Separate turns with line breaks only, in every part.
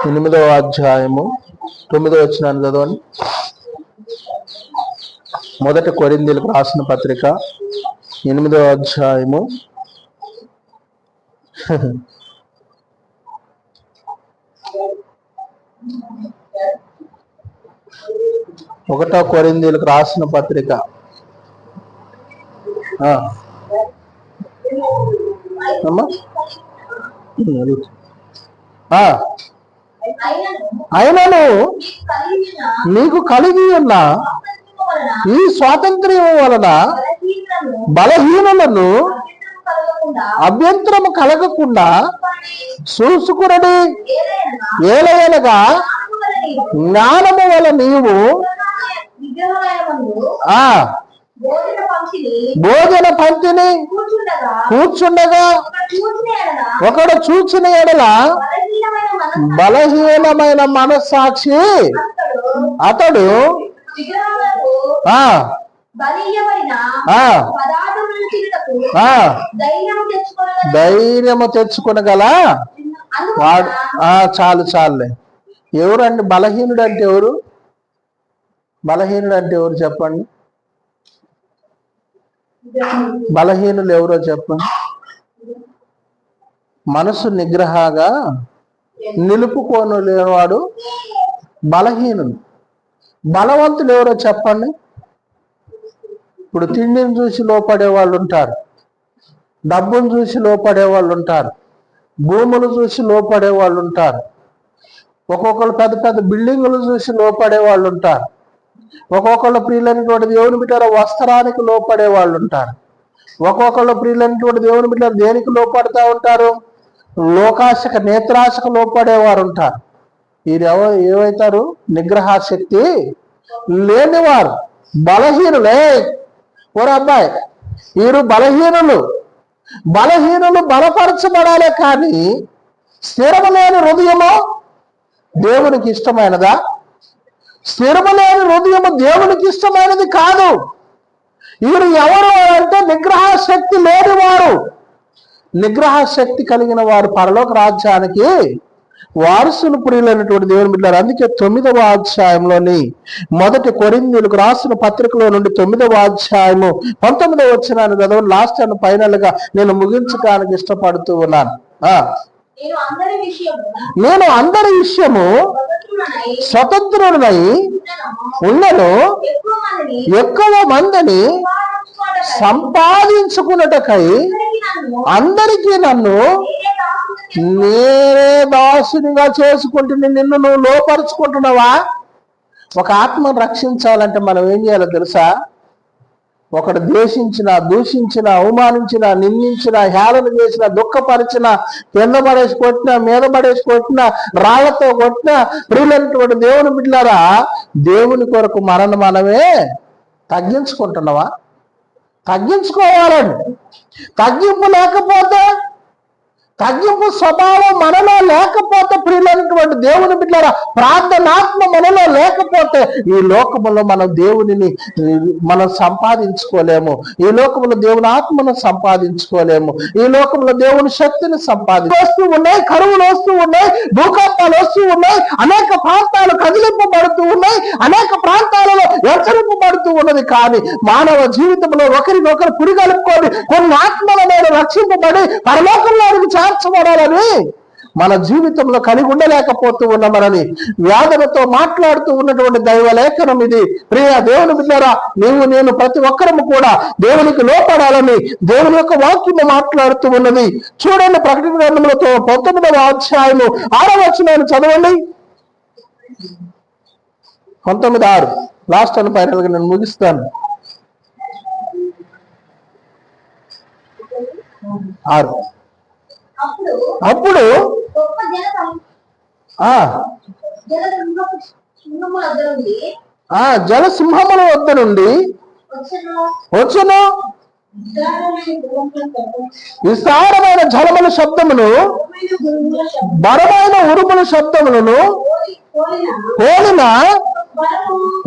8వ అధ్యాయము 9వ వచనాన్ని చదవండి. మొదటి కొరింథీయులకు రాసిన పత్రిక 8వ అధ్యాయము 1వ కొరింథీయులకు రాసిన పత్రిక అయినను మీకు కలిగి ఉన్న ఈ స్వాతంత్ర్యం వలన బలహీనులను అభ్యంతరము కలగకుండా చూసుకునడి. ఏలయనగా జ్ఞానము వల్ల నీవు భోజన పంక్తిని కూర్చుండగా ఒకడు చూచిన ఎడల బలహీనమైన మనస్సాక్షి అతడు ధైర్యము తెచ్చుకొనగల వాడు. చాలులే. ఎవరండి బలహీనుడు అంటే? ఎవరు బలహీనుడు అంటే? ఎవరు చెప్పండి. బలహీనులు ఎవరో చెప్పండి. మనసు నిగ్రహంగా నిలుపుకోలేవాడు బలహీనుడు. బలవంతులు ఎవరో చెప్పండి. ఇప్పుడు తిండిని చూసి లోపడే వాళ్ళు ఉంటారు, డబ్బును చూసి లోపడే వాళ్ళు ఉంటారు, భూములు చూసి లోపడే వాళ్ళు ఉంటారు, ఒక్కొక్కరు పెద్ద పెద్ద బిల్డింగులు చూసి లోపడే వాళ్ళు ఉంటారు, ఒక్కొక్కళ్ళు ప్రియులైనటువంటి దేవుని బిడ్డల వస్త్రానికి లోపడే వాళ్ళు ఉంటారు, ఒక్కొక్కళ్ళు ప్రియులైనటువంటి దేవుని బిడ్డలు దేనికి లోపడుతూ ఉంటారు? లోకాశక నేత్రాశకు లోపడేవారు ఉంటారు. వీరు ఏమవుతారు? నిగ్రహశక్తి లేనివారు, బలహీనులే. ఓరు అబ్బాయి, వీరు బలహీనులు బలపరచబడాలే కానీ స్థిరము లేని హృదయము దేవునికి ఇష్టమైనదా? స్థిరము లేని హృదయము దేవునికి ఇష్టమైనది కాదు. వీరు ఎవరు అంటే నిగ్రహశక్తి లేనివారు. నిగ్రహశక్తి కలిగిన వారు పరలోక రాజ్యానికి వారసులు ప్రియులైనటువంటి దేవుని బిడ్డలారా. అందుకే 9వ అధ్యాయంలోని మొదటి కొరింథీయులకు రాసిన పత్రికలో నుండి 9వ అధ్యాయము 19వ వచనాన్ని చదవండి. లాస్ట్ అండ్ ఫైనల్ గా నేను ముగించడానికి ఇష్టపడుతూ ఉన్నాను. నేను అందరి విషయము స్వతంత్రుడనై ఉన్నను, ఎక్కువ మందిని సంపాదించుకున్నటకై అందరికీ నన్ను నేనే దాసునిగా చేసుకుంటుని. నిన్ను నువ్వు లోపరుచుకుంటున్నావా? ఒక ఆత్మను రక్షించాలంటే మనం ఏం చేయాలో తెలుసా? ఒకడు ద్వేషించిన, దూషించిన, అవమానించిన, నిందించిన, హేళన చేసిన, దుఃఖపరిచిన, కింద పడేసి కొట్టిన, మీద పడేసి కొట్టిన, రాళ్లతో కొట్టిన ప్రియులైనటువంటి దేవుని బిడ్డలారా, దేవుని కొరకు మనమే తగ్గించుకుంటున్నావా? తగ్గించుకోవాలండి. తగ్గింపు స్వభావం మనలో లేకపోతే, ప్రియులైనటువంటి దేవుని బిడ్డలారా, ప్రార్థనాత్మ మనలో లేకపోతే ఈ లోకములో మనం దేవునిని మనం సంపాదించుకోలేము. ఈ లోకంలో దేవుని ఆత్మను సంపాదించుకోలేము. ఈ లోకంలో దేవుని శక్తిని వస్తూ ఉన్నాయి, కరువులు వస్తూ ఉన్నాయి, భూకంపాలు వస్తూ ఉన్నాయి, అనేక ప్రాంతాలు కదిలింపబడుతూ ఉన్నాయి, అనేక ప్రాంతాలలో హెచ్చరింపబడుతూ ఉన్నది. కానీ మానవ జీవితంలో ఒకరినొకరు పురిగలుపుకొని కొన్ని ఆత్మల మీద రక్షింపబడి పరలోకంలోనికి చేర్చబడాలని మన జీవితంలో కలిగి ఉండలేకపోతూ ఉన్నామని వ్యాధులతో మాట్లాడుతూ ఉన్నటువంటి దైవ లేఖనం ఇది. ప్రియ దేవుని బిడ్డలారా, నేను ప్రతి ఒక్కరము కూడా దేవునికి లోపడాలని దేవుని యొక్క వాక్యము మాట్లాడుతూ ఉన్నది. చూడండి, ప్రకటన గ్రంథంలో 19వ అధ్యాయము 6వ వచనాన్ని చదవండి. 19:6 లాస్ట్ అని ఫైనల్ గా నేను ముగిస్తాను. 6. అప్పుడు జలసింహముల వద్ద నుండి వచ్చును విస్తారమైన జలముల శబ్దమును, బలమైన ఉరుముల శబ్దములను పోలిన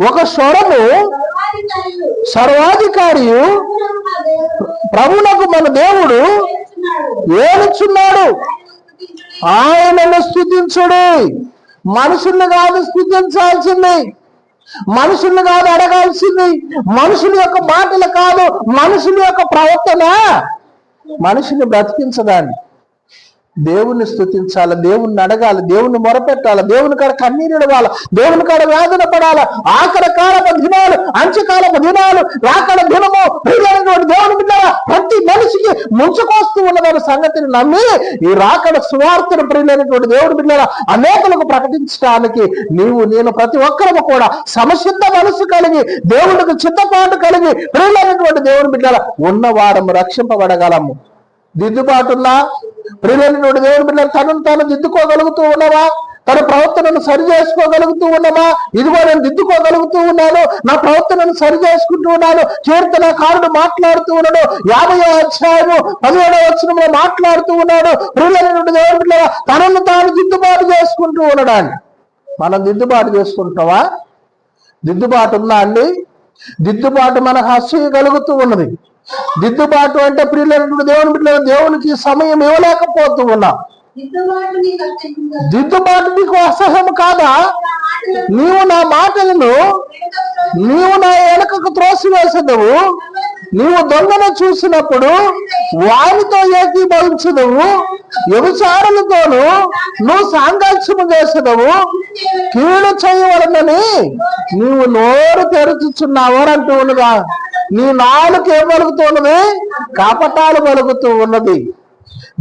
ఒక స్వరము సర్వాధికారియు ప్రభువునకు మన దేవుడు ఏలుచున్నాడు, ఆయనను స్తుతించుడి. మనుషుల్ని కాదు స్తుతించాల్సింది, మనుషుల్ని కాదు అడగాల్సింది, మనుషుల యొక్క మాటలు కాదు, మనుషుల యొక్క ప్రవర్తన మనిషిని బ్రతికించదాన్ని. దేవుణ్ణి స్తుతించాలి, దేవుణ్ణి అడగాలి, దేవుణ్ణి మొరపెట్టాలి, దేవుని కాడ కన్నీరు ఇడవాలి, దేవుని కాడ వేదన పడాలి. ఆఖరి కాలపు దినాలు, అంత్యకాలపు దినాలు, రాకడ దినము దేవుని బిడ్డలారా ప్రతి మనిషికి ముంచుకొస్తూ ఉన్నదన్న సంగతిని నమ్మి ఈ రాకడ సువార్తను ప్రియులైనటువంటి దేవుని బిడ్డలారా అనేకులకు ప్రకటించడానికి నేను ప్రతి ఒక్కరము కూడా సమసిద్ధ మనసు కలిగి, దేవునికి చిత్తపాటు కలిగి ప్రియులైనటువంటి దేవుని బిడ్డలారా ఉన్నవారము రక్షింపబడగలము. దిద్దుబాటున్నా ప్రియులైనటువంటి దేవుని బిడ్డలు తనను తాను దిద్దుకోగలుగుతూ ఉన్నావా? తన ప్రవర్తనను సరి చేసుకోగలుగుతూ ఉన్నామా? ఇదిగో నేను దిద్దుకోగలుగుతూ ఉన్నాను, నా ప్రవర్తనను సరి చేసుకుంటూ ఉన్నాను. కీర్తనకారుడు మాట్లాడుతూ ఉన్నాడు, 50వ అధ్యాయము 17వ వచనంలో మాట్లాడుతూ ఉన్నాడు. ప్రియులైనటువంటి దేవుని బిడ్డలు తనను తాను దిద్దుబాటు చేసుకుంటూ ఉన్నాడు. మనం దిద్దుబాటు చేసుకుంటావా? దిద్దుబాటు ఉందా అండి? దిద్దుబాటు మనకు అసూయ కలుగుతూ ఉన్నది. దిద్దుబాటు అంటే ప్రియులైనటువంటి దేవుని బిడ్డలు దేవునికి సమయం ఇవ్వలేకపోతూ ఉన్నా. దిద్దుబాటు నీకు అసహ్యం కాదా? నీవు నా మాటలను నీవు నా వెనకకు త్రోసివేసదవు, నీవు దొంగను చూసినప్పుడు వారితో ఏకీభవించదవు, వ్యభిచారులతోనూ నువ్వు సాంగత్యము చేసదవు, కీడు చేయవలనని నీవు నోరు తెరుచుచున్నావు అంటూ ఉన్నదా? నీ నాలుక ఏం పలుకుతూ ఉన్నది? కపటాలు పలుకుతూ ఉన్నది.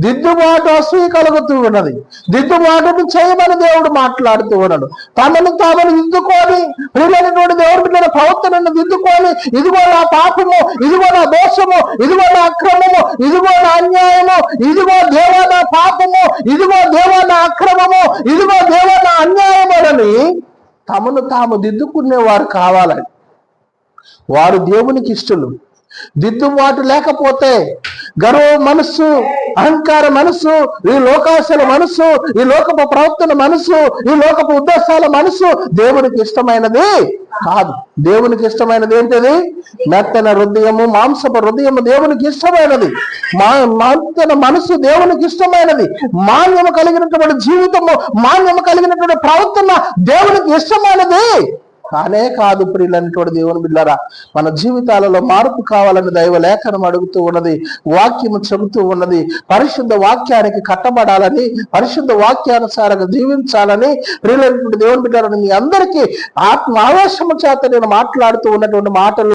దిద్దుబాటు అసూయ కలుగుతూ ఉన్నది. దిద్దుబాటును చేయమని దేవుడు మాట్లాడుతూ ఉన్నాడు. తమను తామను దిద్దుకొని ప్రియులైనటువంటి దేవుడి బిడ్డల ప్రవర్తనను దిద్దుకొని, ఇదిగో నా పాపము, ఇదిగో నా దోషము, ఇదిగో నా అక్రమము, ఇదిగో నా అన్యాయము, ఇదిగో దేవా నా పాపము, ఇదిగో దేవా నా అక్రమము, ఇదిగో దేవా నా అన్యాయములని తమను తాము దిద్దుకునేవారు కావాలని. వారు దేవునికి ఇష్టలు. దిద్దుబాటు లేకపోతే గర్వ మనస్సు, అహంకార మనస్సు, ఈ లోకాశల మనస్సు, ఈ లోకపు ప్రవర్తన మనస్సు, ఈ లోకపు ఉద్దేశాల మనస్సు దేవునికి ఇష్టమైనది కాదు. దేవునికి ఇష్టమైనది ఏంటిది? మెత్తన హృదయము, మాంసపు హృదయము దేవునికి ఇష్టమైనది. మెత్తన మనస్సు దేవునికి ఇష్టమైనది. మాన్యము కలిగినటువంటి జీవితము, మాన్యము కలిగినటువంటి ప్రవర్తన దేవునికి ఇష్టమైనది కానే కాదు. ప్రియులైనటువంటి దేవుని బిడ్డలారా మన జీవితాలలో మార్పు కావాలని దైవ లేఖనం అడుగుతూ ఉన్నది, వాక్యము చెబుతూ ఉన్నది. పరిశుద్ధ వాక్యానికి కట్టబడాలని, పరిశుద్ధ వాక్యానుసారంగా జీవించాలని ప్రియులైనటువంటి దేవుని బిడ్డలారా మీ అందరికీ ఆత్మ ఆవేశము చేత నేను మాట్లాడుతూ ఉన్నటువంటి మాటలు